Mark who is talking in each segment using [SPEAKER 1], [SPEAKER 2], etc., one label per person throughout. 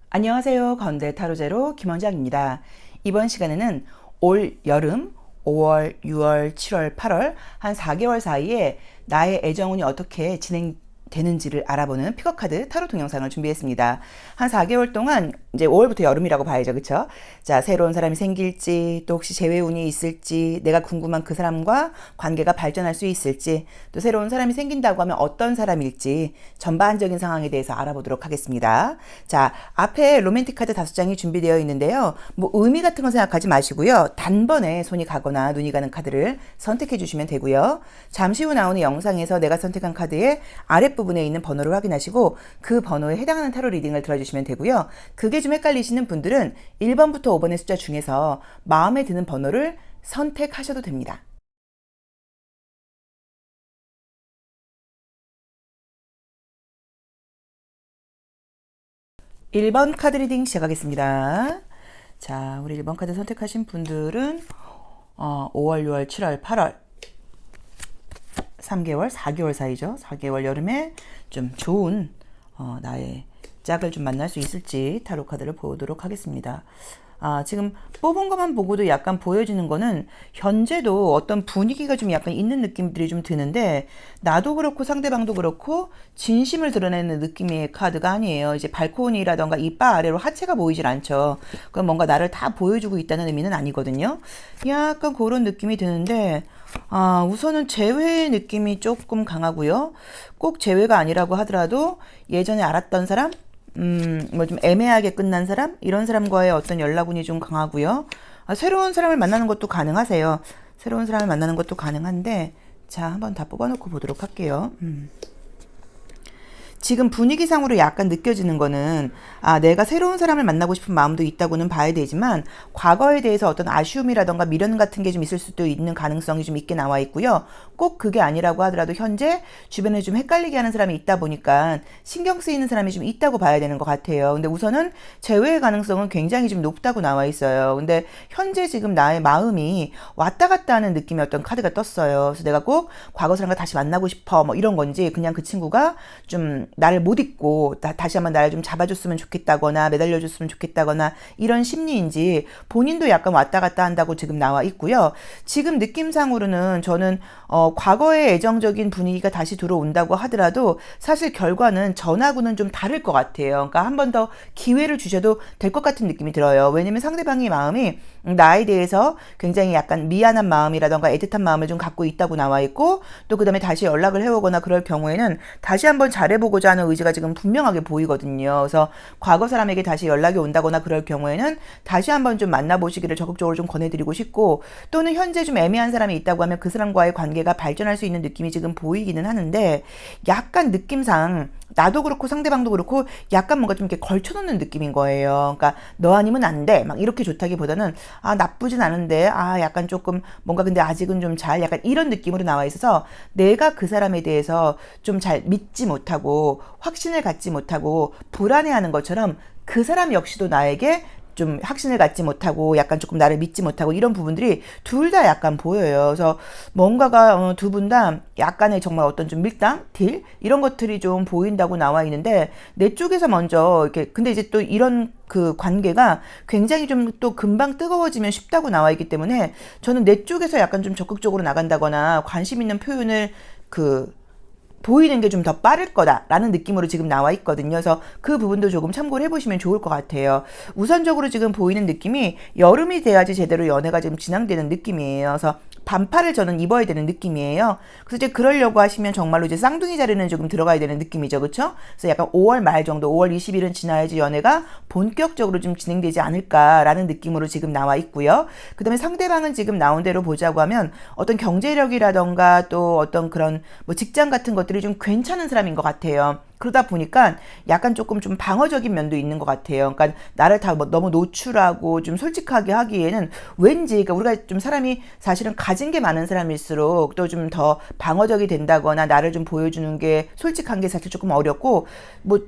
[SPEAKER 1] 안녕하세요. 건대 타로제로 김원장입니다. 이번 시간에는 올 여름 5월, 6월, 7월, 8월 한 4개월 사이에 나의 애정운이 어떻게 진행되는지를 알아보는 픽업카드 타로 동영상을 준비했습니다. 한 4개월 동안 이제 5월부터 여름이라고 봐야죠. 그쵸? 자, 새로운 사람이 생길지, 또 혹시 재회운이 있을지, 내가 궁금한 그 사람과 관계가 발전할 수 있을지, 또 새로운 사람이 생긴다고 하면 어떤 사람일지 전반적인 상황에 대해서 알아보도록 하겠습니다. 자, 앞에 로맨틱 카드 5장이 준비되어 있는데요. 뭐 의미 같은 거 생각하지 마시고요. 단번에 손이 가거나 눈이 가는 카드를 선택해 주시면 되고요. 잠시 후 나오는 영상에서 내가 선택한 카드의 아랫부분에 있는 번호를 확인하시고 그 번호에 해당하는 타로 리딩을 들어주시면 되고요. 그게 좀 헷갈리시는 분들은 1번부터 5번의 숫자 중에서 마음에 드는 번호를 선택하셔도 됩니다. (1번) 카드 리딩 시작하겠습니다. 자, 우리 1번 카드 선택하신 분들은 5월, 6월, 7월, 8월 3개월, 4개월 사이죠. 4개월 여름에 좀 좋은 나의 짝을 좀 만날 수 있을지 타로 카드를 보도록 하겠습니다. 지금 뽑은 것만 보고도 약간 보여지는 거는 현재도 어떤 분위기가 좀 약간 있는 느낌들이 좀 드는데, 나도 그렇고 상대방도 그렇고 진심을 드러내는 느낌의 카드가 아니에요. 이제 발코니라던가 이빨 아래로 하체가 보이질 않죠. 그럼 뭔가 나를 다 보여주고 있다는 의미는 아니거든요. 약간 그런 느낌이 드는데, 우선은 재회의 느낌이 조금 강하고요. 꼭 재회가 아니라고 하더라도 예전에 알았던 사람, 뭐 좀 애매하게 끝난 사람, 이런 사람과의 어떤 연락운이 좀 강하고요. 새로운 사람을 만나는 것도 가능하세요. 새로운 사람을 만나는 것도 가능한데, 자, 한번 다 뽑아놓고 보도록 할게요. 지금 분위기상으로 약간 느껴지는 거는, 내가 새로운 사람을 만나고 싶은 마음도 있다고는 봐야 되지만, 과거에 대해서 어떤 아쉬움이라던가 미련 같은 게 좀 있을 수도 있는 가능성이 좀 있게 나와 있고요. 꼭 그게 아니라고 하더라도 현재 주변에 좀 헷갈리게 하는 사람이 있다 보니까 신경 쓰이는 사람이 좀 있다고 봐야 되는 것 같아요. 근데 우선은 재회의 가능성은 굉장히 좀 높다고 나와 있어요. 근데 현재 지금 나의 마음이 왔다 갔다 하는 느낌의 어떤 카드가 떴어요. 그래서 내가 꼭 과거 사람과 다시 만나고 싶어, 뭐 이런 건지, 그냥 그 친구가 좀 나를 못 잊고 다시 한번 나를 좀 잡아줬으면 좋겠다거나 매달려줬으면 좋겠다거나 이런 심리인지, 본인도 약간 왔다 갔다 한다고 지금 나와 있고요. 지금 느낌상으로는 저는 과거의 애정적인 분위기가 다시 들어온다고 하더라도 사실 결과는 전하고는 좀 다를 것 같아요. 그러니까 한 번 더 기회를 주셔도 될 것 같은 느낌이 들어요. 왜냐면 상대방의 마음이 나에 대해서 굉장히 약간 미안한 마음이라던가 애틋한 마음을 좀 갖고 있다고 나와 있고, 또 그 다음에 다시 연락을 해오거나 그럴 경우에는 다시 한번 잘해보고자 하는 의지가 지금 분명하게 보이거든요. 그래서 과거 사람에게 다시 연락이 온다거나 그럴 경우에는 다시 한번 좀 만나보시기를 적극적으로 좀 권해드리고 싶고, 또는 현재 좀 애매한 사람이 있다고 하면 그 사람과의 관계가 발전할 수 있는 느낌이 지금 보이기는 하는데, 약간 느낌상 나도 그렇고 상대방도 그렇고 약간 뭔가 좀 이렇게 걸쳐놓는 느낌인 거예요. 그러니까 너 아니면 안 돼, 막 이렇게 좋다기보다는 나쁘진 않은데 약간 조금 뭔가 근데 아직은 좀 잘, 약간 이런 느낌으로 나와 있어서 내가 그 사람에 대해서 좀 잘 믿지 못하고 확신을 갖지 못하고 불안해하는 것처럼 그 사람 역시도 나에게 좀 확신을 갖지 못하고 약간 조금 나를 믿지 못하고 이런 부분들이 둘 다 약간 보여요. 그래서 뭔가가 두 분 다 약간의 정말 어떤 좀 밀당, 딜 이런 것들이 좀 보인다고 나와 있는데, 내 쪽에서 먼저 이렇게, 근데 이제 또 이런 그 관계가 굉장히 좀 또 금방 뜨거워지면 쉽다고 나와 있기 때문에 저는 내 쪽에서 약간 좀 적극적으로 나간다거나 관심 있는 표현을 보이는 게 좀 더 빠를 거다라는 느낌으로 지금 나와 있거든요. 그래서 그 부분도 조금 참고를 해보시면 좋을 것 같아요. 우선적으로 지금 보이는 느낌이 여름이 돼야지 제대로 연애가 지금 진행되는 느낌이에요. 그래서 반팔을 저는 입어야 되는 느낌이에요. 그래서 이제 그러려고 하시면 정말로 이제 쌍둥이 자리는 조금 들어가야 되는 느낌이죠. 그쵸? 그래서 약간 5월 말 정도, 5월 20일은 지나야지 연애가 본격적으로 좀 진행되지 않을까라는 느낌으로 지금 나와 있고요. 그 다음에 상대방은 지금 나온 대로 보자고 하면 어떤 경제력이라던가 또 어떤 그런 뭐 직장 같은 것들이 좀 괜찮은 사람인 것 같아요. 그러다 보니까 약간 조금 좀 방어적인 면도 있는 것 같아요. 그러니까 나를 다 뭐 너무 노출하고 좀 솔직하게 하기에는 왠지, 그러니까 우리가 좀 사람이 사실은 가진 게 많은 사람일수록 또 좀 더 방어적이 된다거나 나를 좀 보여주는 게 솔직한 게 사실 조금 어렵고, 뭐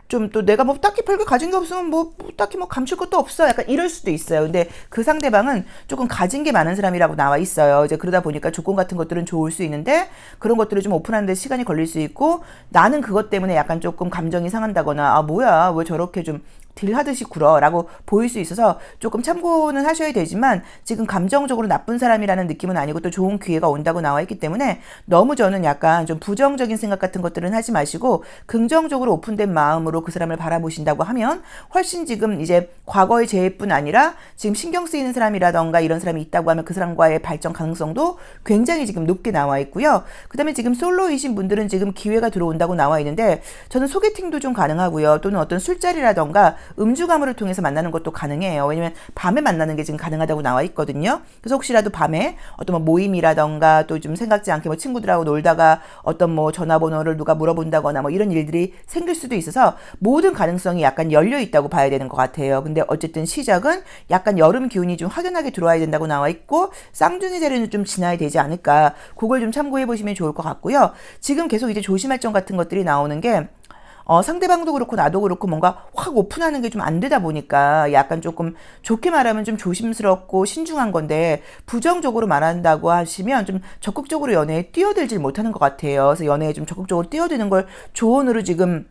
[SPEAKER 1] 좀 또 내가 뭐 딱히 별게 가진 게 없으면 뭐 딱히 뭐 감출 것도 없어, 약간 이럴 수도 있어요. 근데 그 상대방은 조금 가진 게 많은 사람이라고 나와 있어요. 이제 그러다 보니까 조건 같은 것들은 좋을 수 있는데 그런 것들을 좀 오픈하는 데 시간이 걸릴 수 있고, 나는 그것 때문에 약간 조금 감정이 상한다거나 뭐야 왜 저렇게 좀 딜하듯이 굴어라고 보일 수 있어서 조금 참고는 하셔야 되지만 지금 감정적으로 나쁜 사람이라는 느낌은 아니고 또 좋은 기회가 온다고 나와 있기 때문에 너무 저는 약간 좀 부정적인 생각 같은 것들은 하지 마시고 긍정적으로 오픈된 마음으로 그 사람을 바라보신다고 하면 훨씬 지금 이제 과거의 재해뿐 아니라 지금 신경 쓰이는 사람이라던가 이런 사람이 있다고 하면 그 사람과의 발전 가능성도 굉장히 지금 높게 나와 있고요. 그 다음에 지금 솔로이신 분들은 지금 기회가 들어온다고 나와 있는데 저는 소개팅도 좀 가능하고요. 또는 어떤 술자리라던가 음주 가무를 통해서 만나는 것도 가능해요. 왜냐면 밤에 만나는 게 지금 가능하다고 나와 있거든요. 그래서 혹시라도 밤에 어떤 뭐 모임이라던가 또 좀 생각지 않게 뭐 친구들하고 놀다가 어떤 뭐 전화번호를 누가 물어본다거나 뭐 이런 일들이 생길 수도 있어서 모든 가능성이 약간 열려 있다고 봐야 되는 것 같아요. 근데 어쨌든 시작은 약간 여름 기운이 좀 확연하게 들어와야 된다고 나와 있고 쌍둥이 자리는 좀 지나야 되지 않을까. 그걸 좀 참고해 보시면 좋을 것 같고요. 지금 계속 이제 조심할 점 같은 것들이 나오는 게 상대방도 그렇고 나도 그렇고 뭔가 확 오픈하는 게 좀 안 되다 보니까 약간 조금 좋게 말하면 좀 조심스럽고 신중한 건데 부정적으로 말한다고 하시면 좀 적극적으로 연애에 뛰어들질 못하는 것 같아요. 그래서 연애에 좀 적극적으로 뛰어드는 걸 조언으로 지금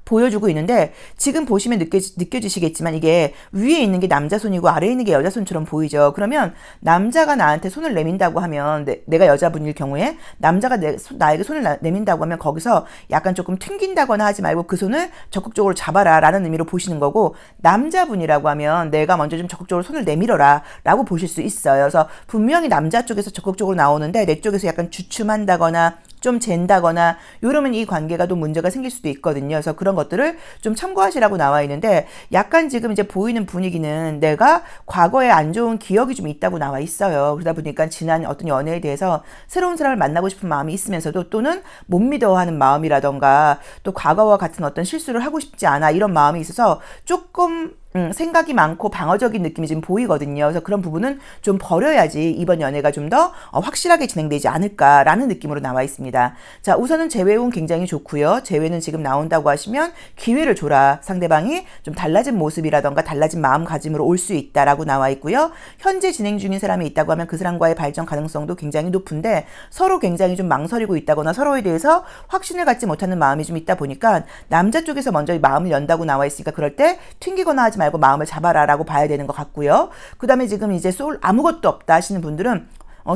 [SPEAKER 1] 보여주고 있는데 지금 보시면 느껴지시겠지만 이게 위에 있는 게 남자 손이고 아래에 있는 게 여자 손처럼 보이죠. 그러면 남자가 나한테 손을 내민다고 하면 내가 여자분일 경우에 남자가 나에게 손을 내민다고 하면 거기서 약간 조금 튕긴다거나 하지 말고 그 손을 적극적으로 잡아라 라는 의미로 보시는 거고 남자분이라고 하면 내가 먼저 좀 적극적으로 손을 내밀어라 라고 보실 수 있어요. 그래서 분명히 남자 쪽에서 적극적으로 나오는데 내 쪽에서 약간 주춤한다거나 좀 잰다거나 이러면 이 관계가 또 문제가 생길 수도 있거든요. 그래서 그런 것들을 좀 참고하시라고 나와 있는데 약간 지금 이제 보이는 분위기는 내가 과거에 안 좋은 기억이 좀 있다고 나와 있어요. 그러다 보니까 지난 어떤 연애에 대해서 새로운 사람을 만나고 싶은 마음이 있으면서도 또는 못 믿어하는 마음이라던가 또 과거와 같은 어떤 실수를 하고 싶지 않아 이런 마음이 있어서 조금 생각이 많고 방어적인 느낌이 지금 보이거든요. 그래서 그런 부분은 좀 버려야지 이번 연애가 좀 더 확실하게 진행되지 않을까라는 느낌으로 나와 있습니다. 자, 우선은 재회운 굉장히 좋고요. 재회는 지금 나온다고 하시면 기회를 줘라. 상대방이 좀 달라진 모습이라던가 달라진 마음가짐으로 올 수 있다라고 나와 있고요. 현재 진행 중인 사람이 있다고 하면 그 사람과의 발전 가능성도 굉장히 높은데 서로 굉장히 좀 망설이고 있다거나 서로에 대해서 확신을 갖지 못하는 마음이 좀 있다 보니까 남자 쪽에서 먼저 마음을 연다고 나와 있으니까 그럴 때 튕기거나 하지 말고 마음을 잡아라라고 봐야 되는 것 같고요. 그 다음에 지금 이제 아무것도 없다 하시는 분들은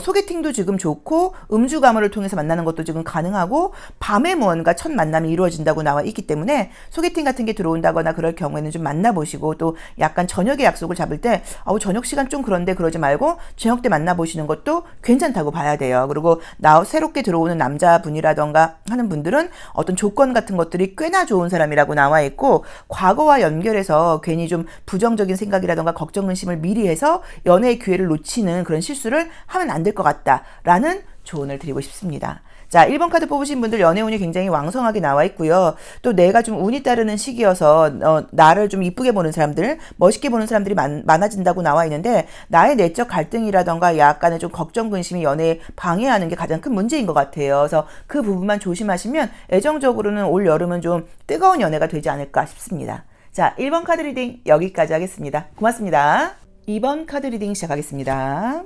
[SPEAKER 1] 소개팅도 지금 좋고 음주 가무를 통해서 만나는 것도 지금 가능하고 밤에 뭔가 첫 만남이 이루어진다고 나와 있기 때문에 소개팅 같은 게 들어온다거나 그럴 경우에는 좀 만나보시고 또 약간 저녁에 약속을 잡을 때 저녁 시간 좀 그런데 그러지 말고 저녁 때 만나보시는 것도 괜찮다고 봐야 돼요. 그리고 새롭게 들어오는 남자분이라던가 하는 분들은 어떤 조건 같은 것들이 꽤나 좋은 사람이라고 나와 있고 과거와 연결해서 괜히 좀 부정적인 생각이라던가 걱정 근심을 미리 해서 연애의 기회를 놓치는 그런 실수를 하면 안 될 것 같다라는 조언을 드리고 싶습니다. 자, 1번 카드 뽑으신 분들 연애운이 굉장히 왕성하게 나와 있고요. 또 내가 좀 운이 따르는 시기여서 나를 좀 이쁘게 보는 사람들, 멋있게 보는 사람들이 많아진다고 나와 있는데 나의 내적 갈등이라던가 약간의 좀 걱정 근심이 연애에 방해하는 게 가장 큰 문제인 것 같아요. 그래서 그 부분만 조심하시면 애정적으로는 올 여름은 좀 뜨거운 연애가 되지 않을까 싶습니다. 자, 1번 카드 리딩 여기까지 하겠습니다. 고맙습니다. 2번 카드 리딩 시작하겠습니다.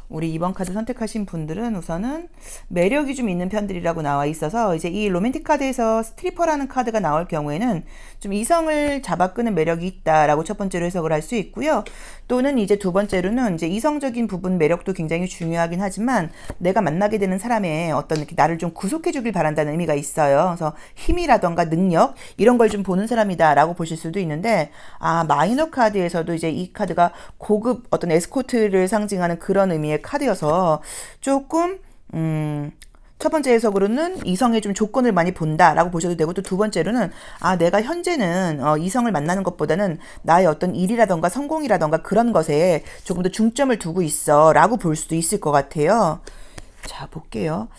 [SPEAKER 1] 우리 2번 카드 선택하신 분들은 우선은 매력이 좀 있는 편들이라고 나와 있어서 이제 이 로맨틱 카드에서 스트리퍼라는 카드가 나올 경우에는 좀 이성을 잡아끄는 매력이 있다라고 첫 번째로 해석을 할 수 있고요. 또는 이제 두 번째로는 이제 이성적인 부분 매력도 굉장히 중요하긴 하지만 내가 만나게 되는 사람의 어떤 이렇게 나를 좀 구속해 주길 바란다는 의미가 있어요. 그래서 힘이라던가 능력 이런 걸 좀 보는 사람이다라고 보실 수도 있는데 마이너 카드에서도 이제 이 카드가 고급 어떤 에스코트를 상징하는 그런 의미의 카드여서 조금 첫 번째 해석으로는 이성의 좀 조건을 많이 본다라고 보셔도 되고 또 두 번째로는 내가 현재는 이성을 만나는 것보다는 나의 어떤 일이라던가 성공이라던가 그런 것에 조금 더 중점을 두고 있어 라고 볼 수도 있을 것 같아요. 자, 볼게요.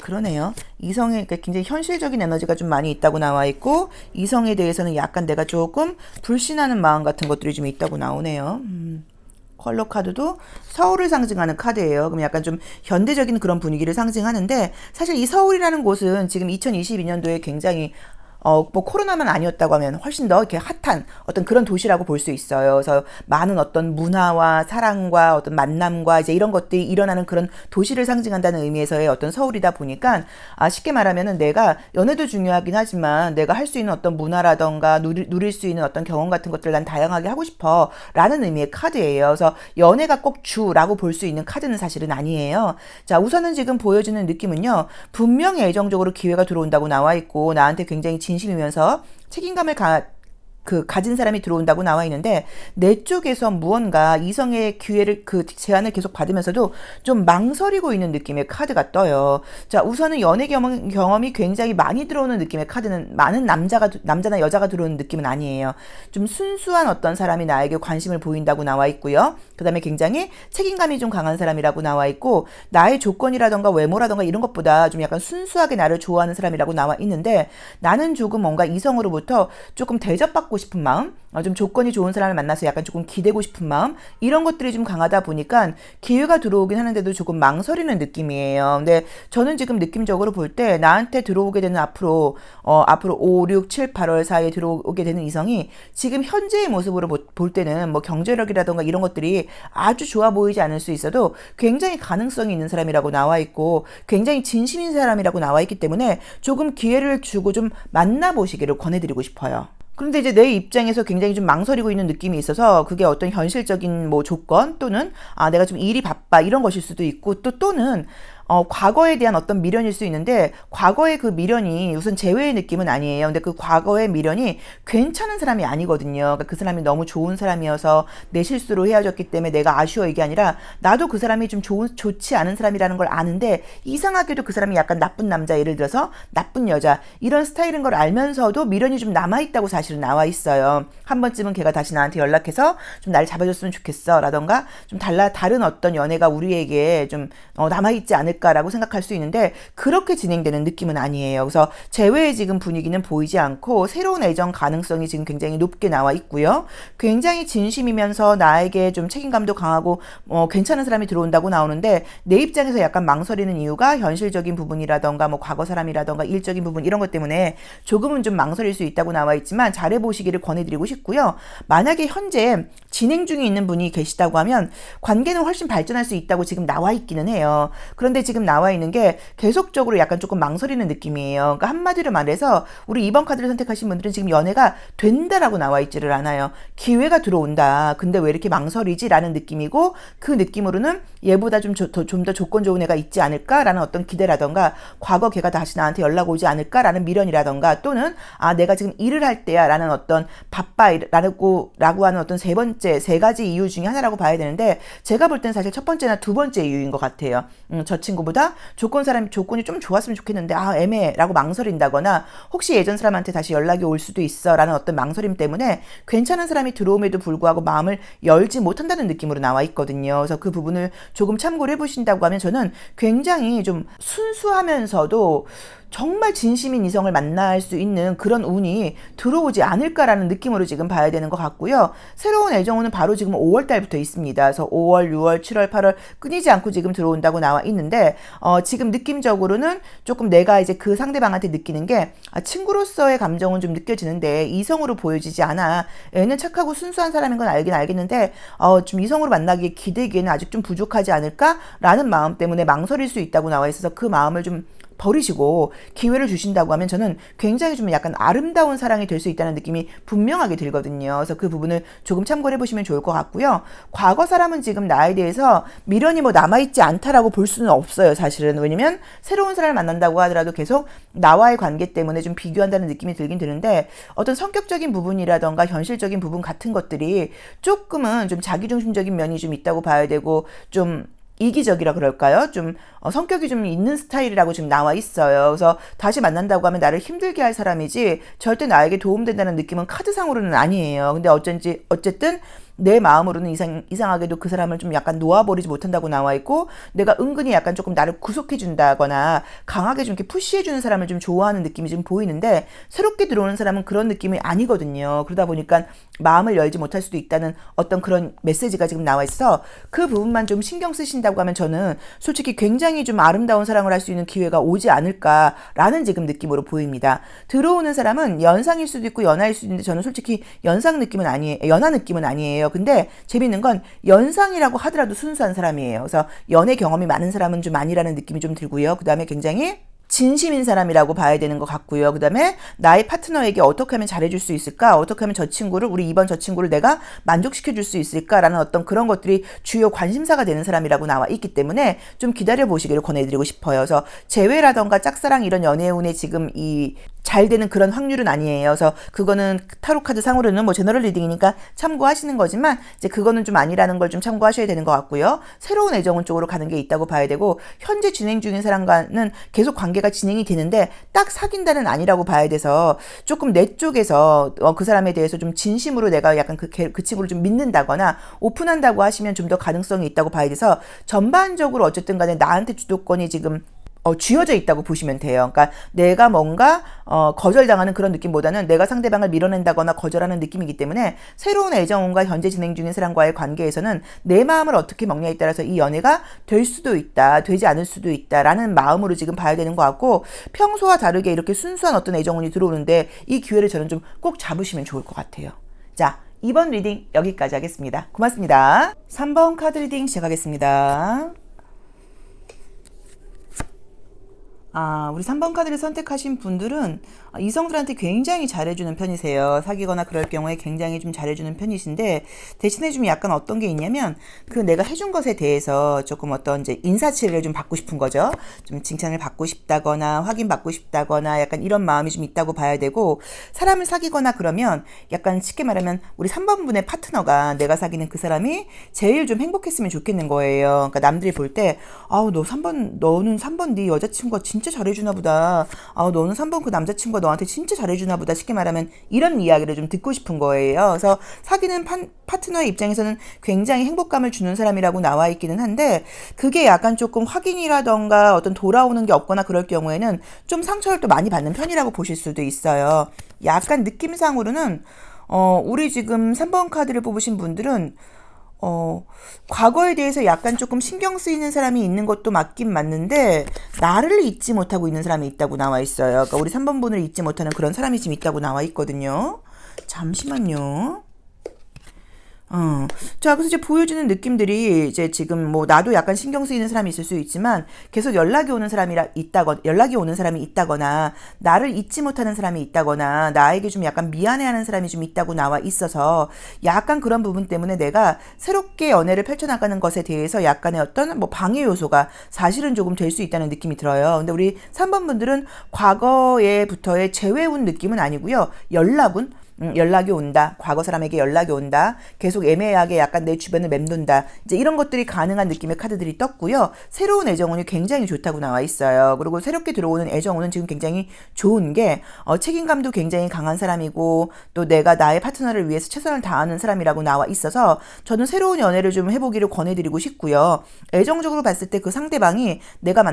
[SPEAKER 1] 그러네요. 이성에 굉장히 현실적인 에너지가 좀 많이 있다고 나와 있고 이성에 대해서는 약간 내가 조금 불신하는 마음 같은 것들이 좀 있다고 나오네요. 컬러 카드도 서울을 상징하는 카드예요. 그럼 약간 좀 현대적인 그런 분위기를 상징하는데 사실 이 서울이라는 곳은 지금 2022년도에 굉장히 뭐 코로나만 아니었다고 하면 훨씬 더 이렇게 핫한 어떤 그런 도시라고 볼 수 있어요. 그래서 많은 어떤 문화와 사랑과 어떤 만남과 이제 이런 것들이 일어나는 그런 도시를 상징한다는 의미에서의 어떤 서울이다 보니까 쉽게 말하면은 내가 연애도 중요하긴 하지만 내가 할 수 있는 어떤 문화라던가 누릴 수 있는 어떤 경험 같은 것들을 난 다양하게 하고 싶어 라는 의미의 카드예요. 그래서 연애가 꼭 주라고 볼 수 있는 카드는 사실은 아니에요. 자, 우선은 지금 보여지는 느낌은요. 분명히 애정적으로 기회가 들어온다고 나와 있고 나한테 굉장히 진심이면서 책임감을 가진 사람이 들어온다고 나와 있는데 내 쪽에서 무언가 이성의 기회를 제안을 계속 받으면서도 좀 망설이고 있는 느낌의 카드가 떠요. 자, 우선은 연애 경험이 굉장히 많이 들어오는 느낌의 카드는 많은 남자나 여자가 들어오는 느낌은 아니에요. 좀 순수한 어떤 사람이 나에게 관심을 보인다고 나와 있고요. 그다음에 굉장히 책임감이 좀 강한 사람이라고 나와 있고 나의 조건이라던가 외모라던가 이런 것보다 좀 약간 순수하게 나를 좋아하는 사람이라고 나와 있는데 나는 조금 뭔가 이성으로부터 조금 대접받고 싶은 마음, 좀 조건이 좋은 사람을 만나서 약간 조금 기대고 싶은 마음 이런 것들이 좀 강하다 보니까 기회가 들어오긴 하는데도 조금 망설이는 느낌이에요. 근데 저는 지금 느낌적으로 볼 때 나한테 들어오게 되는 앞으로 5, 6, 7, 8월 사이에 들어오게 되는 이성이 지금 현재의 모습으로 볼 때는 뭐 경제력이라던가 이런 것들이 아주 좋아 보이지 않을 수 있어도 굉장히 가능성이 있는 사람이라고 나와 있고 굉장히 진심인 사람이라고 나와 있기 때문에 조금 기회를 주고 좀 만나보시기를 권해드리고 싶어요. 그런데 이제 내 입장에서 굉장히 좀 망설이고 있는 느낌이 있어서 그게 어떤 현실적인 뭐 조건 또는 내가 좀 일이 바빠 이런 것일 수도 있고 또는 과거에 대한 어떤 미련일 수 있는데 과거의 그 미련이 우선 재회의 느낌은 아니에요. 근데 그 과거의 미련이 괜찮은 사람이 아니거든요. 그러니까 그 사람이 너무 좋은 사람이어서 내 실수로 헤어졌기 때문에 내가 아쉬워 이게 아니라 나도 그 사람이 좀 좋지 않은 사람이라는 걸 아는데 이상하게도 그 사람이 약간 나쁜 남자 예를 들어서 나쁜 여자 이런 스타일인 걸 알면서도 미련이 좀 남아있다고 사실은 나와 있어요. 한 번쯤은 걔가 다시 나한테 연락해서 좀 날 잡아줬으면 좋겠어 라던가 좀 다른 어떤 연애가 우리에게 좀 남아있지 않을까라고 생각할 수 있는데 그렇게 진행되는 느낌은 아니에요. 그래서 재회의 지금 분위기는 보이지 않고 새로운 애정 가능성이 지금 굉장히 높게 나와 있고요. 굉장히 진심이면서 나에게 좀 책임감도 강하고 괜찮은 사람이 들어온다고 나오는데 내 입장에서 약간 망설이는 이유가 현실적인 부분이라던가 뭐 과거 사람이라던가 일적인 부분 이런 것 때문에 조금은 좀 망설일 수 있다고 나와 있지만 잘해보시기를 권해드리고 싶고요. 만약에 현재 진행 중에 있는 분이 계시다고 하면 관계는 훨씬 발전할 수 있다고 지금 나와 있기는 해요. 그런데 지금 나와 있는 게 계속적으로 약간 조금 망설이는 느낌이에요. 그러니까 한마디로 말해서 우리 2번 카드를 선택하신 분들은 지금 연애가 된다라고 나와 있지를 않아요. 기회가 들어온다. 근데 왜 이렇게 망설이지? 라는 느낌이고 그 느낌으로는 얘보다 좀 더 조건 좋은 애가 있지 않을까라는 어떤 기대라던가 과거 걔가 다시 나한테 연락 오지 않을까라는 미련이라던가 또는 내가 지금 일을 할 때야 라는 어떤 바빠라고 하는 어떤 세 가지 이유 중에 하나라고 봐야 되는데 제가 볼 땐 사실 첫 번째나 두 번째 이유인 것 같아요. 저 친구보다 조건이 좀 좋았으면 좋겠는데 애매라고 망설인다거나 혹시 예전 사람한테 다시 연락이 올 수도 있어 라는 어떤 망설임 때문에 괜찮은 사람이 들어옴에도 불구하고 마음을 열지 못한다는 느낌으로 나와 있거든요. 그래서 그 부분을 조금 참고를 해보신다고 하면 저는 굉장히 좀 순수하면서도 정말 진심인 이성을 만날 수 있는 그런 운이 들어오지 않을까라는 느낌으로 지금 봐야 되는 것 같고요. 새로운 애정운은 바로 지금 5월 달부터 있습니다. 그래서 5월, 6월, 7월, 8월 끊이지 않고 지금 들어온다고 나와 있는데 지금 느낌적으로는 조금 내가 이제 그 상대방한테 느끼는 게 친구로서의 감정은 좀 느껴지는데 이성으로 보여지지 않아. 애는 착하고 순수한 사람인 건 알긴 알겠는데 좀 이성으로 만나기에 기대기에는 아직 좀 부족하지 않을까라는 마음 때문에 망설일 수 있다고 나와 있어서 그 마음을 좀 버리시고 기회를 주신다고 하면 저는 굉장히 좀 약간 아름다운 사랑이 될 수 있다는 느낌이 분명하게 들거든요. 그래서 그 부분을 조금 참고를 해보시면 좋을 것 같고요. 과거 사람은 지금 나에 대해서 미련이 뭐 남아있지 않다라고 볼 수는 없어요. 사실은. 왜냐면 새로운 사람을 만난다고 하더라도 계속 나와의 관계 때문에 좀 비교한다는 느낌이 들긴 드는데 어떤 성격적인 부분이라던가 현실적인 부분 같은 것들이 조금은 좀 자기중심적인 면이 좀 있다고 봐야 되고 좀 이기적이라 그럴까요? 좀 성격이 좀 있는 스타일이라고 지금 나와 있어요. 그래서 다시 만난다고 하면 나를 힘들게 할 사람이지 절대 나에게 도움된다는 느낌은 카드상으로는 아니에요. 근데 어쨌든 내 마음으로는 이상하게도 그 사람을 좀 약간 놓아버리지 못한다고 나와 있고, 내가 은근히 약간 조금 나를 구속해준다거나 강하게 좀 이렇게 푸시해주는 사람을 좀 좋아하는 느낌이 좀 보이는데, 새롭게 들어오는 사람은 그런 느낌이 아니거든요. 그러다 보니까 마음을 열지 못할 수도 있다는 어떤 그런 메시지가 지금 나와 있어. 그 부분만 좀 신경 쓰신다고 하면 저는 솔직히 굉장히 좀 아름다운 사랑을 할 수 있는 기회가 오지 않을까라는 지금 느낌으로 보입니다. 들어오는 사람은 연상일 수도 있고 연하일 수도 있는데, 저는 솔직히 연상 느낌은 아니에요. 연하 느낌은 아니에요. 근데 재밌는 건 연상이라고 하더라도 순수한 사람이에요. 그래서 연애 경험이 많은 사람은 좀 아니라는 느낌이 좀 들고요. 그 다음에 굉장히 진심인 사람이라고 봐야 되는 것 같고요. 그 다음에 나의 파트너에게 어떻게 하면 잘해줄 수 있을까? 어떻게 하면 우리 이번 저 친구를 내가 만족시켜줄 수 있을까라는 어떤 그런 것들이 주요 관심사가 되는 사람이라고 나와 있기 때문에 좀 기다려보시기를 권해드리고 싶어요. 그래서 재회라던가 짝사랑 이런 연애운에 지금 잘 되는 그런 확률은 아니에요. 그래서 그거는 타로카드 상으로는 뭐 제너럴 리딩이니까 참고하시는 거지만, 이제 그거는 좀 아니라는 걸 좀 참고하셔야 되는 것 같고요. 새로운 애정운 쪽으로 가는 게 있다고 봐야 되고, 현재 진행 중인 사람과는 계속 관계가 진행이 되는데 딱 사귄다는 아니라고 봐야 돼서, 조금 내 쪽에서 그 사람에 대해서 좀 진심으로 내가 약간 그 친구를 좀 믿는다거나 오픈한다고 하시면 좀 더 가능성이 있다고 봐야 돼서, 전반적으로 어쨌든 간에 나한테 주도권이 지금 쥐어져 있다고 보시면 돼요. 그러니까 내가 뭔가 거절당하는 그런 느낌보다는 내가 상대방을 밀어낸다거나 거절하는 느낌이기 때문에, 새로운 애정운과 현재 진행 중인 사람과의 관계에서는 내 마음을 어떻게 먹냐에 따라서 이 연애가 될 수도 있다, 되지 않을 수도 있다라는 마음으로 지금 봐야 되는 것 같고, 평소와 다르게 이렇게 순수한 어떤 애정운이 들어오는데 이 기회를 저는 좀 꼭 잡으시면 좋을 것 같아요. 자, 2번 리딩 여기까지 하겠습니다. 고맙습니다. 3번 카드 리딩 시작하겠습니다. 우리 3번 카드를 선택하신 분들은 이성들한테 굉장히 잘해주는 편이세요. 사귀거나 그럴 경우에 굉장히 좀 잘해주는 편이신데, 대신에 좀 약간 어떤 게 있냐면, 그 내가 해준 것에 대해서 조금 어떤 이제 인사치레를 좀 받고 싶은 거죠. 좀 칭찬을 받고 싶다거나 확인받고 싶다거나 약간 이런 마음이 좀 있다고 봐야 되고, 사람을 사귀거나 그러면 약간 쉽게 말하면 우리 3번 분의 파트너가 내가 사귀는 그 사람이 제일 좀 행복했으면 좋겠는 거예요. 그러니까 남들이 볼 때, 너는 3번 네 여자친구가 진짜 잘해주나 보다. 너는 3번 그 남자친구가 너한테 진짜 잘해주나 보다. 쉽게 말하면 이런 이야기를 좀 듣고 싶은 거예요. 그래서 사귀는 파트너의 입장에서는 굉장히 행복감을 주는 사람이라고 나와 있기는 한데, 그게 약간 조금 확인이라던가 어떤 돌아오는 게 없거나 그럴 경우에는 좀 상처를 또 많이 받는 편이라고 보실 수도 있어요. 약간 느낌상으로는 우리 지금 3번 카드를 뽑으신 분들은 과거에 대해서 약간 조금 신경 쓰이는 사람이 있는 것도 맞긴 맞는데, 나를 잊지 못하고 있는 사람이 있다고 나와 있어요. 그러니까 우리 3번 분을 잊지 못하는 그런 사람이 지금 있다고 나와 있거든요. 잠시만요. 자, 그래서 이제 보여주는 느낌들이 이제 지금 뭐 나도 약간 신경 쓰이는 사람이 있을 수 있지만, 계속 연락이 오는 사람이 있다거나 나를 잊지 못하는 사람이 있다거나 나에게 좀 약간 미안해하는 사람이 좀 있다고 나와 있어서, 약간 그런 부분 때문에 내가 새롭게 연애를 펼쳐나가는 것에 대해서 약간의 어떤 뭐 방해 요소가 사실은 조금 될 수 있다는 느낌이 들어요. 근데 우리 3번 분들은 과거에부터의 재회운 느낌은 아니고요. 연락이 온다. 과거 사람에게 연락이 온다. 계속 애매하게 약간 내 주변을 맴돈다. 이제 이런 것들이 가능한 느낌의 카드들이 떴고요. 새로운 애정운이 굉장히 좋다고 나와 있어요. 그리고 새롭게 들어오는 애정운은 지금 굉장히 좋은 게, 책임감도 굉장히 강한 사람이고, 또 내가 나의 파트너를 위해서 최선을 다하는 사람이라고 나와 있어서, 저는 새로운 연애를 좀 해보기를 권해드리고 싶고요. 애정적으로 봤을 때 그 상대방이, 내가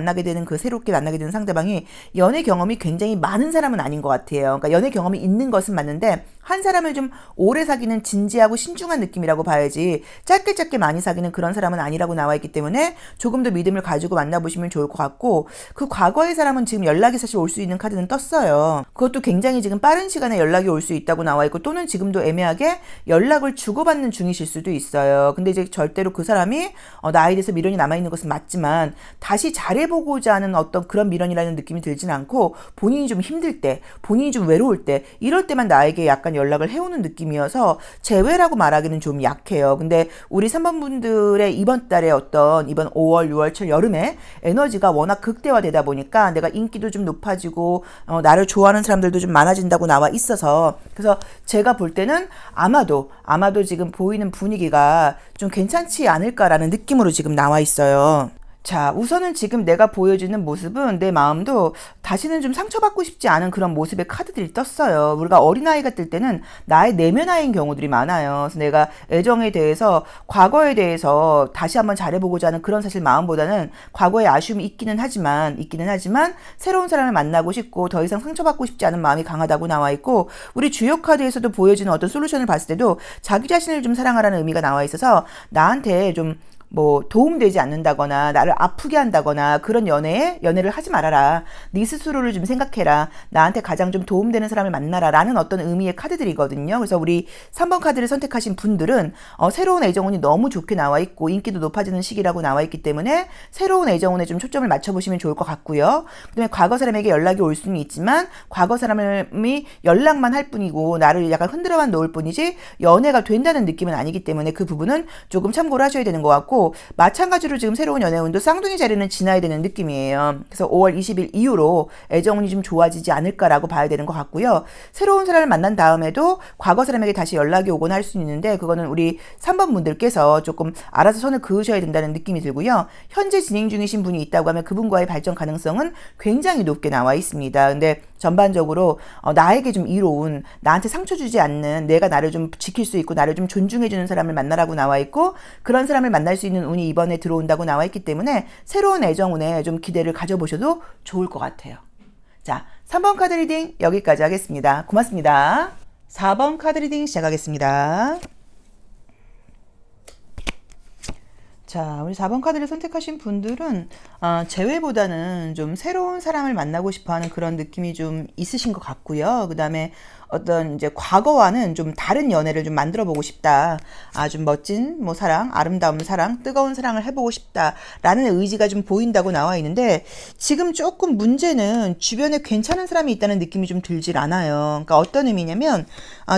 [SPEAKER 1] 새롭게 만나게 되는 상대방이 연애 경험이 굉장히 많은 사람은 아닌 것 같아요. 그러니까 연애 경험이 있는 것은 맞는데, 한 사람을 좀 오래 사귀는 진지하고 신중한 느낌이라고 봐야지, 짧게 많이 사귀는 그런 사람은 아니라고 나와 있기 때문에 조금 더 믿음을 가지고 만나보시면 좋을 것 같고, 그 과거의 사람은 지금 연락이 사실 올 수 있는 카드는 떴어요. 그것도 굉장히 지금 빠른 시간에 연락이 올 수 있다고 나와 있고, 또는 지금도 애매하게 연락을 주고받는 중이실 수도 있어요. 근데 이제 절대로 그 사람이 나에 대해서 미련이 남아있는 것은 맞지만, 다시 잘해보고자 하는 어떤 그런 미련이라는 느낌이 들진 않고, 본인이 좀 힘들 때, 본인이 좀 외로울 때, 이럴 때만 나에게 약간 연락을 해오는 느낌이어서 재회라고 말하기는 좀 약해요. 근데 우리 3번 분들의 이번 5월, 6월, 7월 여름에 에너지가 워낙 극대화되다 보니까 내가 인기도 좀 높아지고 나를 좋아하는 사람들도 좀 많아진다고 나와 있어서, 그래서 제가 볼 때는 아마도 지금 보이는 분위기가 좀 괜찮지 않을까라는 느낌으로 지금 나와 있어요. 자, 우선은 지금 내가 보여주는 모습은 내 마음도 다시는 좀 상처받고 싶지 않은 그런 모습의 카드들이 떴어요. 우리가 어린아이가 뜰 때는 나의 내면아이인 경우들이 많아요. 그래서 내가 애정에 대해서, 과거에 대해서 다시 한번 잘해보고자 하는 그런 사실 마음보다는 과거의 아쉬움이 있기는 하지만 새로운 사람을 만나고 싶고 더 이상 상처받고 싶지 않은 마음이 강하다고 나와 있고, 우리 주요 카드에서도 보여지는 어떤 솔루션을 봤을 때도 자기 자신을 좀 사랑하라는 의미가 나와 있어서 나한테 좀 뭐 도움되지 않는다거나 나를 아프게 한다거나 그런 연애를 하지 말아라. 네 스스로를 좀 생각해라. 나한테 가장 좀 도움되는 사람을 만나라 라는 어떤 의미의 카드들이거든요. 그래서 우리 3번 카드를 선택하신 분들은 새로운 애정운이 너무 좋게 나와 있고 인기도 높아지는 시기라고 나와 있기 때문에 새로운 애정운에 좀 초점을 맞춰보시면 좋을 것 같고요. 그다음에 과거 사람에게 연락이 올 수는 있지만 과거 사람이 연락만 할 뿐이고 나를 약간 흔들어만 놓을 뿐이지 연애가 된다는 느낌은 아니기 때문에 그 부분은 조금 참고를 하셔야 되는 것 같고, 마찬가지로 지금 새로운 연애운도 쌍둥이 자리는 지나야 되는 느낌이에요. 그래서 5월 20일 이후로 애정운이 좀 좋아지지 않을까라고 봐야 되는 것 같고요. 새로운 사람을 만난 다음에도 과거 사람에게 다시 연락이 오거나 할 수 있는데 그거는 우리 3번 분들께서 조금 알아서 선을 그으셔야 된다는 느낌이 들고요. 현재 진행 중이신 분이 있다고 하면 그분과의 발전 가능성은 굉장히 높게 나와 있습니다. 근데 전반적으로 나에게 좀 이로운, 나한테 상처 주지 않는, 내가 나를 좀 지킬 수 있고 나를 좀 존중해주는 사람을 만나라고 나와 있고, 그런 사람을 만날 수 있는 운이 이번에 들어온다고 나와 있기 때문에 새로운 애정운에 좀 기대를 가져보셔도 좋을 것 같아요. 자, 3번 카드 리딩 여기까지 하겠습니다. 고맙습니다. 4번 카드 리딩 시작하겠습니다. 자, 우리 4번 카드를 선택하신 분들은 재회보다는 좀 새로운 사람을 만나고 싶어하는 그런 느낌이 좀 있으신 것 같고요. 그 다음에 어떤 이제 과거와는 좀 다른 연애를 좀 만들어 보고 싶다. 좀 멋진 뭐 사랑, 아름다운 사랑, 뜨거운 사랑을 해보고 싶다라는 의지가 좀 보인다고 나와 있는데, 지금 조금 문제는 주변에 괜찮은 사람이 있다는 느낌이 좀 들질 않아요. 그러니까 어떤 의미냐면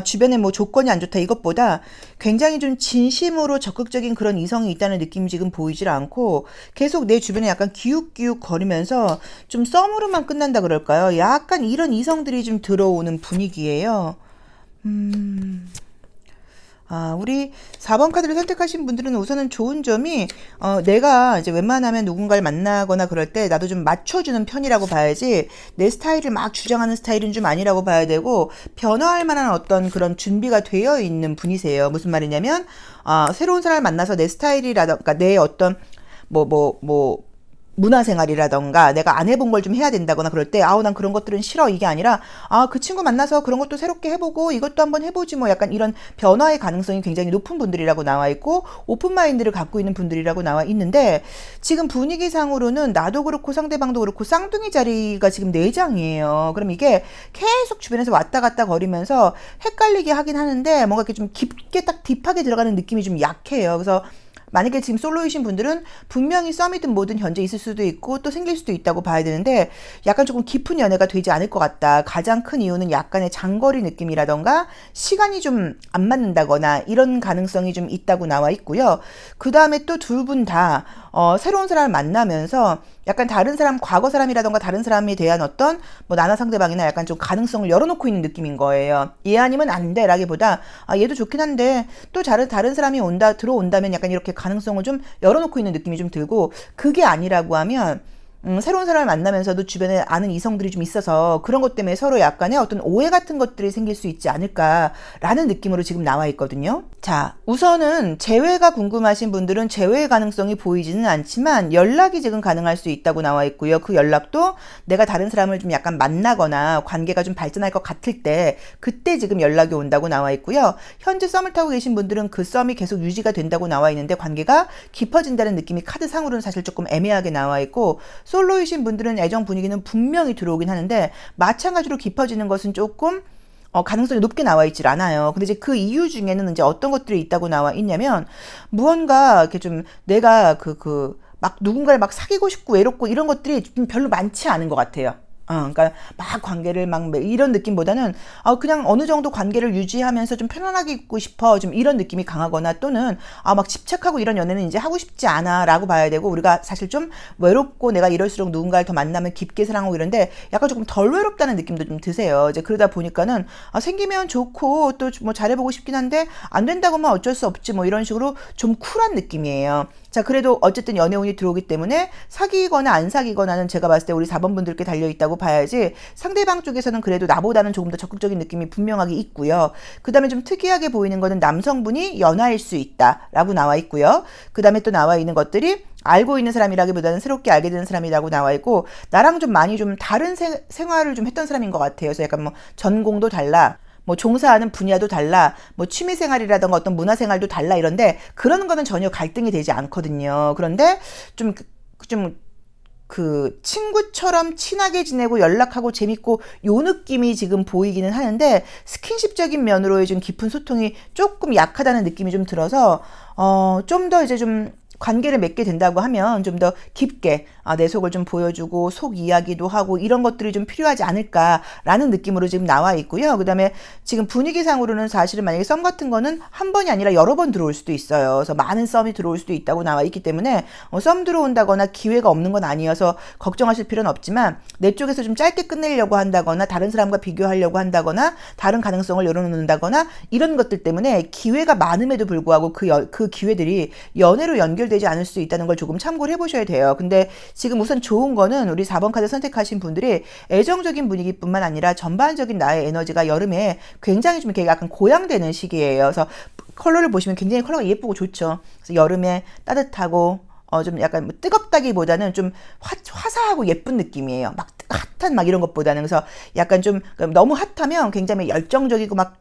[SPEAKER 1] 주변에 뭐 조건이 안 좋다 이것보다 굉장히 좀 진심으로 적극적인 그런 이성이 있다는 느낌이 지금 보이질 않고, 계속 내 주변에 약간 기웃기웃 거리면서 좀 썸으로만 끝난다 그럴까요? 약간 이런 이성들이 좀 들어오는 분위기예요. 우리 4번 카드를 선택하신 분들은 우선은 좋은 점이, 내가 이제 웬만하면 누군가를 만나거나 그럴 때 나도 좀 맞춰주는 편이라고 봐야지, 내 스타일을 막 주장하는 스타일은 좀 아니라고 봐야 되고, 변화할 만한 어떤 그런 준비가 되어 있는 분이세요. 무슨 말이냐면, 새로운 사람을 만나서 내 스타일이라던가 내 어떤 문화생활이라던가 내가 안 해본 걸 좀 해야 된다거나 그럴 때 난 그런 것들은 싫어 이게 아니라 그 친구 만나서 그런 것도 새롭게 해보고 이것도 한번 해보지 뭐, 약간 이런 변화의 가능성이 굉장히 높은 분들이라고 나와 있고 오픈마인드를 갖고 있는 분들이라고 나와 있는데, 지금 분위기상으로는 나도 그렇고 상대방도 그렇고 쌍둥이 자리가 지금 4장이에요. 그럼 이게 계속 주변에서 왔다 갔다 거리면서 헷갈리게 하긴 하는데 뭔가 이렇게 좀 깊게 딱 딥하게 들어가는 느낌이 좀 약해요. 그래서 만약에 지금 솔로이신 분들은 분명히 썸이든 뭐든 현재 있을 수도 있고 또 생길 수도 있다고 봐야 되는데, 약간 조금 깊은 연애가 되지 않을 것 같다. 가장 큰 이유는 약간의 장거리 느낌이라던가 시간이 좀 안 맞는다거나 이런 가능성이 좀 있다고 나와 있고요. 그 다음에 또 둘 분 다 새로운 사람을 만나면서 약간 다른 사람, 과거 사람이라던가 다른 사람에 대한 어떤 뭐 나나 상대방이나 약간 좀 가능성을 열어놓고 있는 느낌인 거예요. 얘 아니면 안 돼 라기보다 얘도 좋긴 한데 또 다른 사람이 들어온다면 약간 이렇게 가능성을 좀 열어놓고 있는 느낌이 좀 들고, 그게 아니라고 하면 새로운 사람을 만나면서도 주변에 아는 이성들이 좀 있어서 그런 것 때문에 서로 약간의 어떤 오해 같은 것들이 생길 수 있지 않을까라는 느낌으로 지금 나와 있거든요. 자, 우선은 재회가 궁금하신 분들은 재회의 가능성이 보이지는 않지만 연락이 지금 가능할 수 있다고 나와 있고요. 그 연락도 내가 다른 사람을 좀 약간 만나거나 관계가 좀 발전할 것 같을 때 그때 지금 연락이 온다고 나와 있고요. 현재 썸을 타고 계신 분들은 그 썸이 계속 유지가 된다고 나와 있는데 관계가 깊어진다는 느낌이 카드상으로는 사실 조금 애매하게 나와 있고, 솔로이신 분들은 애정 분위기는 분명히 들어오긴 하는데 마찬가지로 깊어지는 것은 조금 가능성이 높게 나와 있질 않아요. 근데 이제 그 이유 중에는 이제 어떤 것들이 있다고 나와 있냐면, 무언가 이렇게 좀 내가 막 누군가를 막 사귀고 싶고 외롭고 이런 것들이 좀 별로 많지 않은 것 같아요. 그러니까 막 관계를 막 이런 느낌보다는 그냥 어느 정도 관계를 유지하면서 좀 편안하게 있고 싶어 좀 이런 느낌이 강하거나 또는 막 집착하고 이런 연애는 이제 하고 싶지 않아라고 봐야 되고 우리가 사실 좀 외롭고 내가 이럴수록 누군가를 더 만나면 깊게 사랑하고 이런데 약간 조금 덜 외롭다는 느낌도 좀 드세요. 이제 그러다 보니까는 생기면 좋고 또 뭐 잘해보고 싶긴 한데 안 된다고만 어쩔 수 없지 뭐 이런 식으로 좀 쿨한 느낌이에요. 자, 그래도 어쨌든 연애운이 들어오기 때문에 사귀거나 안 사귀거나는 제가 봤을 때 우리 4번 분들께 달려있다고 봐야지 상대방 쪽에서는 그래도 나보다는 조금 더 적극적인 느낌이 분명하게 있고요. 그 다음에 좀 특이하게 보이는 거는 남성분이 연하일 수 있다라고 나와 있고요. 그 다음에 또 나와 있는 것들이 알고 있는 사람이라기보다는 새롭게 알게 되는 사람이라고 나와 있고 나랑 좀 많이 좀 다른 생활을 좀 했던 사람인 것 같아요. 그래서 약간 뭐 전공도 달라. 뭐 종사하는 분야도 달라, 뭐 취미생활이라던가 어떤 문화생활도 달라 이런데 그런 거는 전혀 갈등이 되지 않거든요. 그런데 좀 그 친구처럼 친하게 지내고 연락하고 재밌고 요 느낌이 지금 보이기는 하는데 스킨십적인 면으로의 좀 깊은 소통이 조금 약하다는 느낌이 좀 들어서 좀 더 이제 좀 관계를 맺게 된다고 하면 좀 더 깊게 내 속을 좀 보여주고 속 이야기도 하고 이런 것들이 좀 필요하지 않을까라는 느낌으로 지금 나와 있고요. 그 다음에 지금 분위기상으로는 사실은 만약에 썸 같은 거는 한 번이 아니라 여러 번 들어올 수도 있어요. 그래서 많은 썸이 들어올 수도 있다고 나와 있기 때문에 썸 들어온다거나 기회가 없는 건 아니어서 걱정하실 필요는 없지만 내 쪽에서 좀 짧게 끝내려고 한다거나 다른 사람과 비교하려고 한다거나 다른 가능성을 열어놓는다거나 이런 것들 때문에 기회가 많음에도 불구하고 그 기회들이 연애로 연결되지 않을 수 있다는 걸 조금 참고를 해보셔야 돼요. 근데 지금 우선 좋은 거는 우리 4번 카드 선택하신 분들이 애정적인 분위기뿐만 아니라 전반적인 나의 에너지가 여름에 굉장히 좀 이렇게 약간 고양되는 시기예요. 그래서 컬러를 보시면 굉장히 컬러가 예쁘고 좋죠. 그래서 여름에 따뜻하고 좀 약간 뭐 뜨겁다기보다는 좀 화사하고 예쁜 느낌이에요. 막 핫한 막 이런 것보다는. 그래서 약간 좀 너무 핫하면 굉장히 열정적이고 막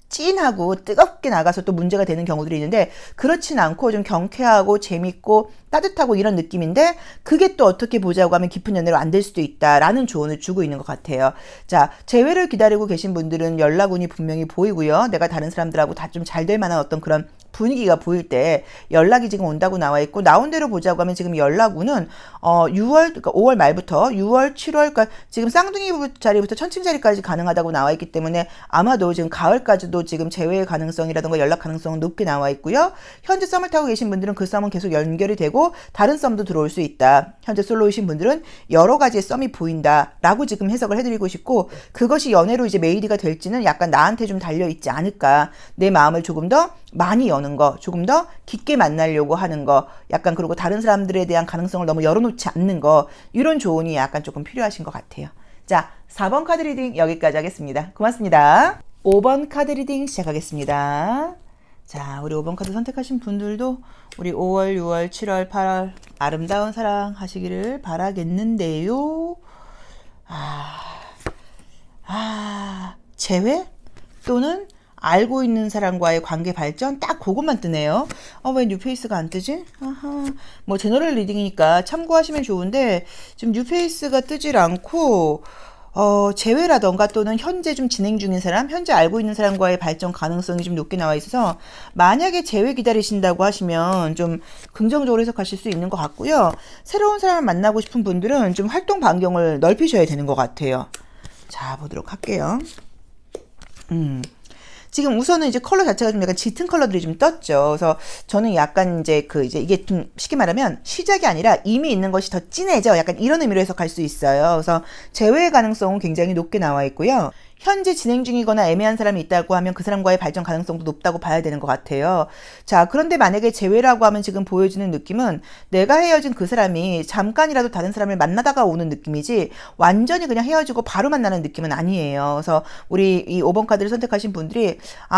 [SPEAKER 1] 찐하고 뜨겁게 나가서 또 문제가 되는 경우들이 있는데 그렇진 않고 좀 경쾌하고 재밌고 따뜻하고 이런 느낌인데 그게 또 어떻게 보자고 하면 깊은 연애로 안 될 수도 있다라는 조언을 주고 있는 것 같아요. 자, 재회를 기다리고 계신 분들은 연락운이 분명히 보이고요. 내가 다른 사람들하고 다 좀 잘 될 만한 어떤 그런 분위기가 보일 때 연락이 지금 온다고 나와 있고 나온 대로 보자고 하면 지금 연락운은 6월 그러니까 5월 말부터 6월 7월 그러니까 지금 쌍둥이 자리부터 천칭 자리까지 가능하다고 나와 있기 때문에 아마도 지금 가을까지도 지금 재회의 가능성이라든가 연락 가능성은 높게 나와 있고요. 현재 썸을 타고 계신 분들은 그 썸은 계속 연결이 되고 다른 썸도 들어올 수 있다. 현재 솔로이신 분들은 여러 가지의 썸이 보인다라고 지금 해석을 해드리고 싶고 그것이 연애로 이제 메이드가 될지는 약간 나한테 좀 달려 있지 않을까. 내 마음을 조금 더 많이 여는 거, 조금 더 깊게 만나려고 하는 거, 약간 그리고 다른 사람들에 대한 가능성을 너무 열어놓지 않는 거 이런 조언이 약간 조금 필요하신 것 같아요. 자, 4번 카드 리딩 여기까지 하겠습니다. 고맙습니다. 5번 카드 리딩 시작하겠습니다. 자, 우리 5번 카드 선택하신 분들도 우리 5월, 6월, 7월, 8월 아름다운 사랑 하시기를 바라겠는데요. 재회 또는 알고 있는 사람과의 관계 발전 딱 그것만 뜨네요. 왜 뉴페이스가 안 뜨지? 뭐 제너럴 리딩이니까 참고하시면 좋은데 지금 뉴페이스가 뜨질 않고 재회라던가 또는 현재 좀 진행 중인 사람, 현재 알고 있는 사람과의 발전 가능성이 좀 높게 나와 있어서 만약에 재회 기다리신다고 하시면 좀 긍정적으로 해석하실 수 있는 것 같고요. 새로운 사람을 만나고 싶은 분들은 좀 활동 반경을 넓히셔야 되는 것 같아요. 자, 보도록 할게요. 지금 우선은 이제 컬러 자체가 좀 약간 짙은 컬러들이 좀 떴죠. 그래서 저는 약간 이제 이게 좀 쉽게 말하면 시작이 아니라 이미 있는 것이 더 진해져. 약간 이런 의미로 해석할 수 있어요. 그래서 재회의 가능성은 굉장히 높게 나와 있고요. 현재 진행 중이거나 애매한 사람이 있다고 하면 그 사람과의 발전 가능성도 높다고 봐야 되는 것 같아요. 자, 그런데 만약에 재회라고 하면 지금 보여지는 느낌은 내가 헤어진 그 사람이 잠깐이라도 다른 사람을 만나다가 오는 느낌이지 완전히 그냥 헤어지고 바로 만나는 느낌은 아니에요. 그래서 우리 이 5번 카드를 선택하신 분들이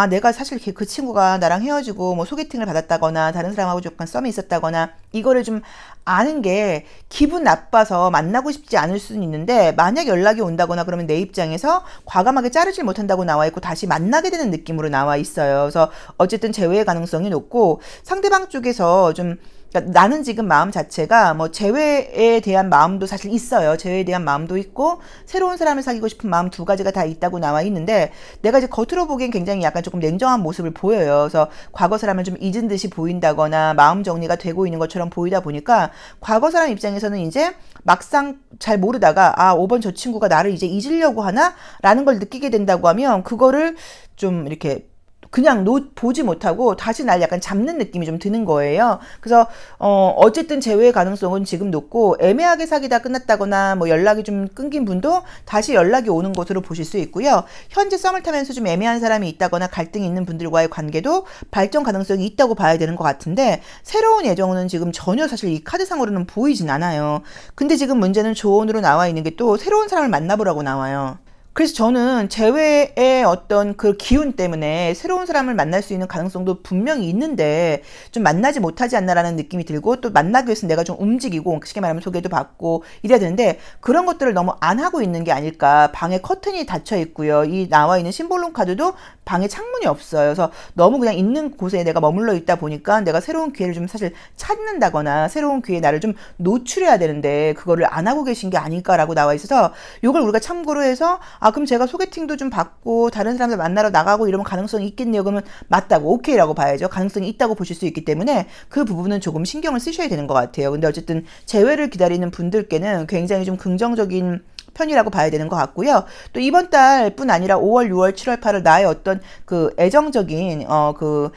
[SPEAKER 1] 내가 사실 그 친구가 나랑 헤어지고 뭐 소개팅을 받았다거나 다른 사람하고 약간 썸이 있었다거나 이거를 좀 아는 게 기분 나빠서 만나고 싶지 않을 수는 있는데 만약 연락이 온다거나 그러면 내 입장에서 과감하게 자르질 못한다고 나와 있고 다시 만나게 되는 느낌으로 나와 있어요. 그래서 어쨌든 재회의 가능성이 높고 상대방 쪽에서 좀 그러니까 나는 지금 마음 자체가 뭐 재회에 대한 마음도 사실 있어요. 재회에 대한 마음도 있고 새로운 사람을 사귀고 싶은 마음 두 가지가 다 있다고 나와 있는데 내가 이제 겉으로 보기엔 굉장히 약간 조금 냉정한 모습을 보여요. 그래서 과거 사람을 좀 잊은 듯이 보인다거나 마음 정리가 되고 있는 것처럼 보이다 보니까 과거 사람 입장에서는 이제 막상 잘 모르다가 5번 저 친구가 나를 이제 잊으려고 하나? 라는 걸 느끼게 된다고 하면 그거를 좀 이렇게 그냥 보지 못하고 다시 날 약간 잡는 느낌이 좀 드는 거예요. 그래서 어쨌든 재회의 가능성은 지금 높고 애매하게 사귀다 끝났다거나 뭐 연락이 좀 끊긴 분도 다시 연락이 오는 것으로 보실 수 있고요. 현재 썸을 타면서 좀 애매한 사람이 있다거나 갈등이 있는 분들과의 관계도 발전 가능성이 있다고 봐야 되는 것 같은데 새로운 예정은 지금 전혀 사실 이 카드상으로는 보이진 않아요. 근데 지금 문제는 조언으로 나와 있는 게 또 새로운 사람을 만나보라고 나와요. 그래서 저는 재회의 어떤 그 기운 때문에 새로운 사람을 만날 수 있는 가능성도 분명히 있는데 좀 만나지 못하지 않나라는 느낌이 들고 또 만나기 위해서 내가 좀 움직이고 쉽게 말하면 소개도 받고 이래야 되는데 그런 것들을 너무 안 하고 있는 게 아닐까. 방에 커튼이 닫혀 있고요. 이 나와 있는 심볼론 카드도 방에 창문이 없어요. 그래서 너무 그냥 있는 곳에 내가 머물러 있다 보니까 내가 새로운 기회를 좀 사실 찾는다거나 새로운 기회에 나를 좀 노출해야 되는데 그거를 안 하고 계신 게 아닐까라고 나와 있어서 이걸 우리가 참고로 해서 그럼 제가 소개팅도 좀 받고 다른 사람들 만나러 나가고 이러면 가능성이 있겠네요. 그러면 맞다고 오케이라고 봐야죠. 가능성이 있다고 보실 수 있기 때문에 그 부분은 조금 신경을 쓰셔야 되는 것 같아요. 근데 어쨌든 재회를 기다리는 분들께는 굉장히 좀 긍정적인 편이라고 봐야 되는 것 같고요. 또 이번 달뿐 아니라 5월, 6월, 7월, 8월 나의 어떤 그 애정적인 그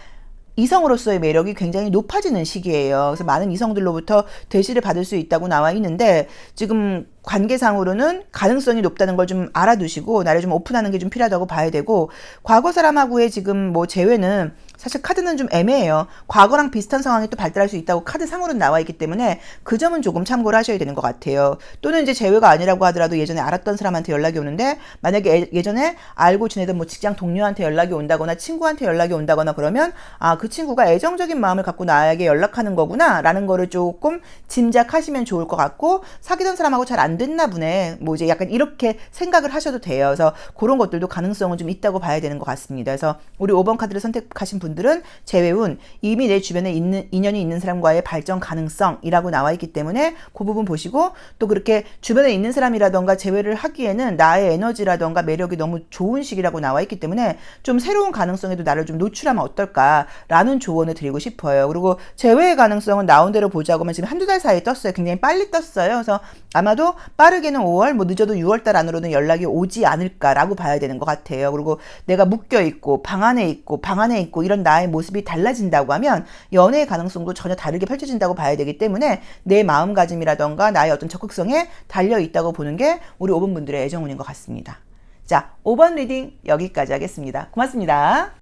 [SPEAKER 1] 이성으로서의 매력이 굉장히 높아지는 시기예요. 그래서 많은 이성들로부터 대시를 받을 수 있다고 나와 있는데 지금 관계상으로는 가능성이 높다는 걸 좀 알아두시고 나를 좀 오픈하는 게 좀 필요하다고 봐야 되고 과거 사람하고의 지금 뭐 재회는 사실 카드는 좀 애매해요. 과거랑 비슷한 상황이 또 발달할 수 있다고 카드상으로는 나와 있기 때문에 그 점은 조금 참고를 하셔야 되는 것 같아요. 또는 이제 재회가 아니라고 하더라도 예전에 알았던 사람한테 연락이 오는데 만약에 예전에 알고 지내던 뭐 직장 동료한테 연락이 온다거나 친구한테 연락이 온다거나 그러면 그 친구가 애정적인 마음을 갖고 나에게 연락하는 거구나 라는 거를 조금 짐작하시면 좋을 것 같고 사귀던 사람하고 잘 안 됐나 보네 뭐 이제 약간 이렇게 생각을 하셔도 돼요. 그래서 그런 것들도 가능성은 좀 있다고 봐야 되는 것 같습니다. 그래서 우리 5번 카드를 선택하신 분들은 재회운 이미 내 주변에 있는 인연이 있는 사람과의 발전 가능성이라고 나와 있기 때문에 그 부분 보시고 또 그렇게 주변에 있는 사람이라던가 재회를 하기에는 나의 에너지라던가 매력이 너무 좋은 시기라고 나와 있기 때문에 좀 새로운 가능성에도 나를 좀 노출하면 어떨까라는 조언을 드리고 싶어요. 그리고 재회의 가능성은 나온 대로 보자고 하면 지금 한두 달 사이에 떴어요. 굉장히 빨리 떴어요. 그래서 아마도 빠르게는 5월, 뭐 늦어도 6월달 안으로는 연락이 오지 않을까라고 봐야 되는 것 같아요. 그리고 내가 묶여있고 방 안에 있고 이런 나의 모습이 달라진다고 하면 연애의 가능성도 전혀 다르게 펼쳐진다고 봐야 되기 때문에 내 마음가짐이라던가 나의 어떤 적극성에 달려있다고 보는 게 우리 5번 분들의 애정운인 것 같습니다. 자, 5번 리딩 여기까지 하겠습니다. 고맙습니다.